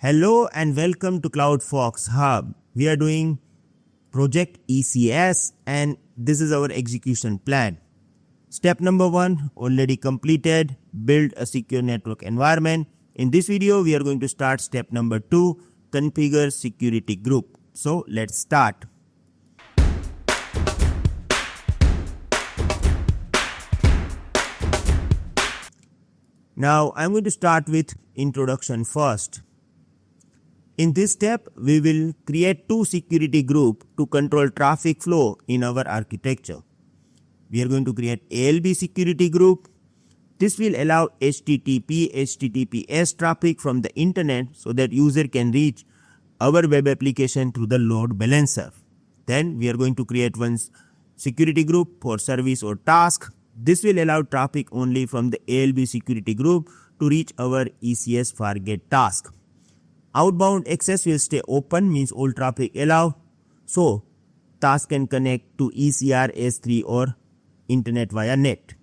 Hello and welcome to CloudFolks HUB. We are doing project ECS and this is our execution plan. Step number 1 already completed, build a secure network environment. In this video, we are going to start step number 2, configure security group. So let's start. Now I'm going to start with introduction first. In this step, we will create 2 security groups to control traffic flow in our architecture. We are going to create ALB security group. This will allow HTTP, HTTPS traffic from the internet so that user can reach our web application through the load balancer. Then we are going to create one security group for service or task. This will allow traffic only from the ALB security group to reach our ECS target task. Outbound access will stay open, means all traffic allowed, so task can connect to ECR, S3 or internet via net.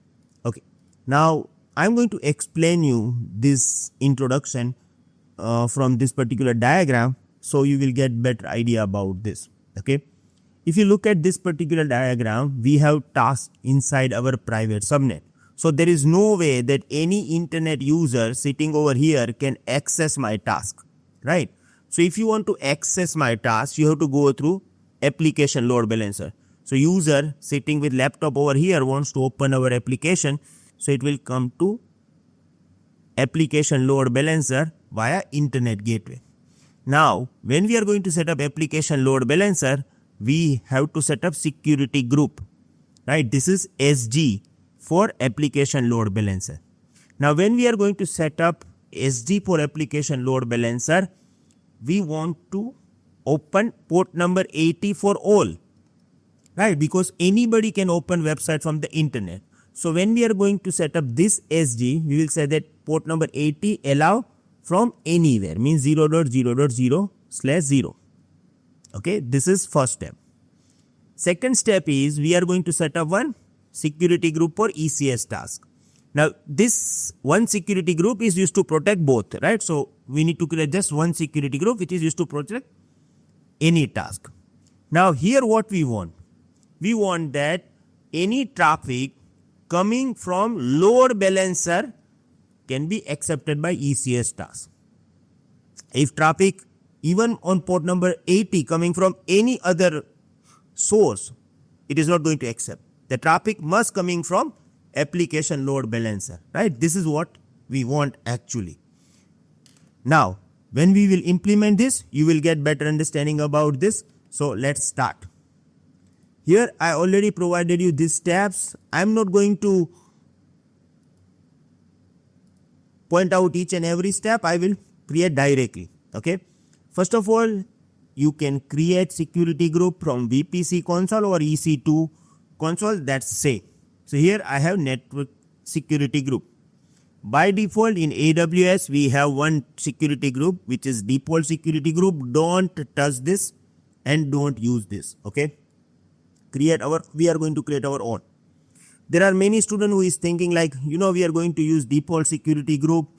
Okay, now I'm going to explain you this introduction from this particular diagram so you will get better idea about this. Okay, if you look at this particular diagram, we have tasks inside our private subnet. So there is no way that any internet user sitting over here can access my task. Right. So if you want to access my task, you have to go through application load balancer. So user sitting with laptop over here wants to open our application. So it will come to application load balancer via internet gateway. Now, when we are going to set up application load balancer, we have to set up security group. Right. This is SG for application load balancer. Now, when we are going to set up SD for application load balancer, we want to open port number 80 for all, right? Because anybody can open website from the internet. So when we are going to set up this SG, we will say that port number 80 allow from anywhere, means 0.0.0/0. Okay, this is first step. Second step is we are going to set up one security group for ECS task. Now, this one security group is used to protect both, right? So, we need to create just one security group which is used to protect any task. Now, here what we want? We want that any traffic coming from load balancer can be accepted by ECS task. If traffic even on port number 80 coming from any other source, it is not going to accept. The traffic must coming from application load balancer, right? This is what we want actually. Now, when we will implement this, you will get better understanding about this. So let's start. Here I already provided you these steps. I'm not going to point out each and every step. I will create directly. Okay. First of all, you can create security group from VPC console or EC2 console. That's same. So here I have network security group. By default in AWS, we have one security group, which is default security group. Don't touch this and don't use this. Okay. We are going to create our own. There are many students who is thinking like, we are going to use default security group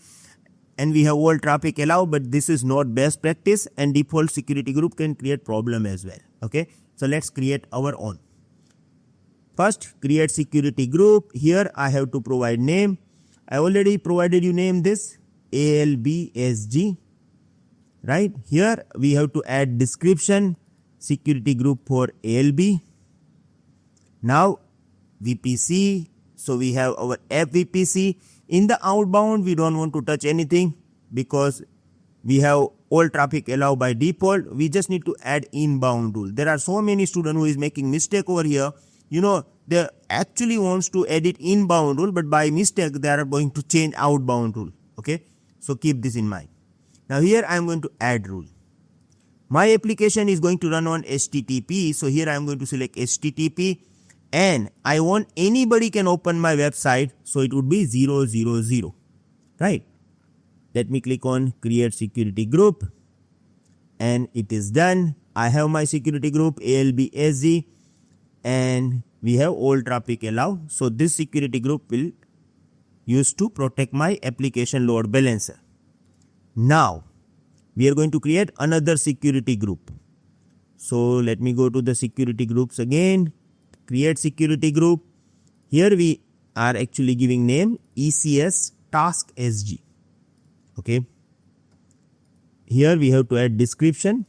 and we have all traffic allowed, but this is not best practice and default security group can create problem as well. Okay. So let's create our own. First, create security group. Here I have to provide name. I already provided you name this ALBSG. Right. Here we have to add description security group for ALB. Now VPC. So we have our FVPC. In the outbound, we don't want to touch anything because we have all traffic allowed by default. We just need to add inbound rule. There are so many students who is making mistake over here. They actually wants to edit inbound rule, but by mistake, they are going to change outbound rule. Okay. So keep this in mind. Now here I am going to add rule. My application is going to run on HTTP. So here I am going to select HTTP and I want anybody can open my website. So it would be 000. Right. Let me click on create security group and it is done. I have my security group ALBSG. And we have all traffic allowed. So this security group will use to protect my application load balancer. Now, we are going to create another security group. So let me go to the security groups again, create security group. Here we are actually giving name ECS task SG. Okay. Here we have to add description.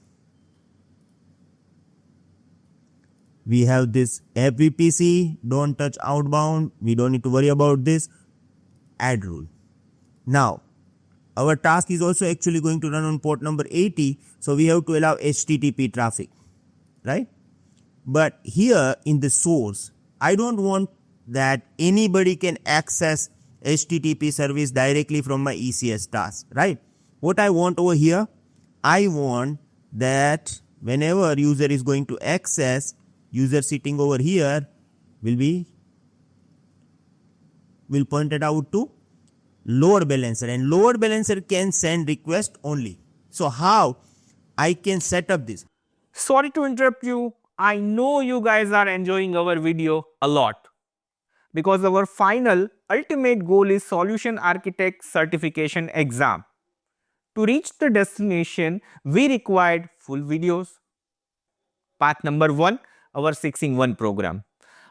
We have this app VPC, don't touch outbound. We don't need to worry about this. Add rule. Now, our task is also actually going to run on port number 80. So we have to allow HTTP traffic, right? But here in the source, I don't want that anybody can access HTTP service directly from my ECS task, right? What I want over here, I want that whenever user is going to access, user sitting over here will point it out to load balancer, and load balancer can send request only. So how I can set up this? Sorry to interrupt you. I know you guys are enjoying our video a lot because our final ultimate goal is Solution Architect Certification exam. To reach the destination, we required full videos. Path number 1, our 6-in-1 program.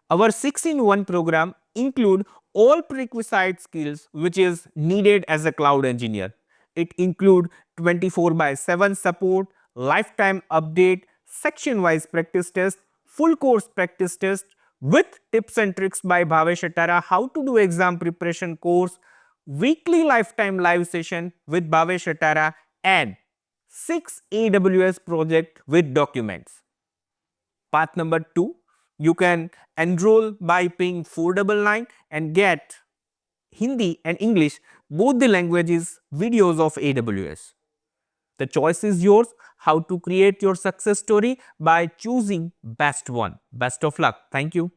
Our 6-in-1 program include all prerequisite skills which is needed as a cloud engineer. It include 24/7 support, lifetime update, section-wise practice test, full course practice test with tips and tricks by Bhavesh Atara, how to do exam preparation course, weekly lifetime live session with Bhavesh Atara, and 6 AWS project with documents. Path number 2, you can enroll by paying 499 and get Hindi and English, both the languages, videos of AWS. The choice is yours how to create your success story by choosing best one. Best of luck. Thank you.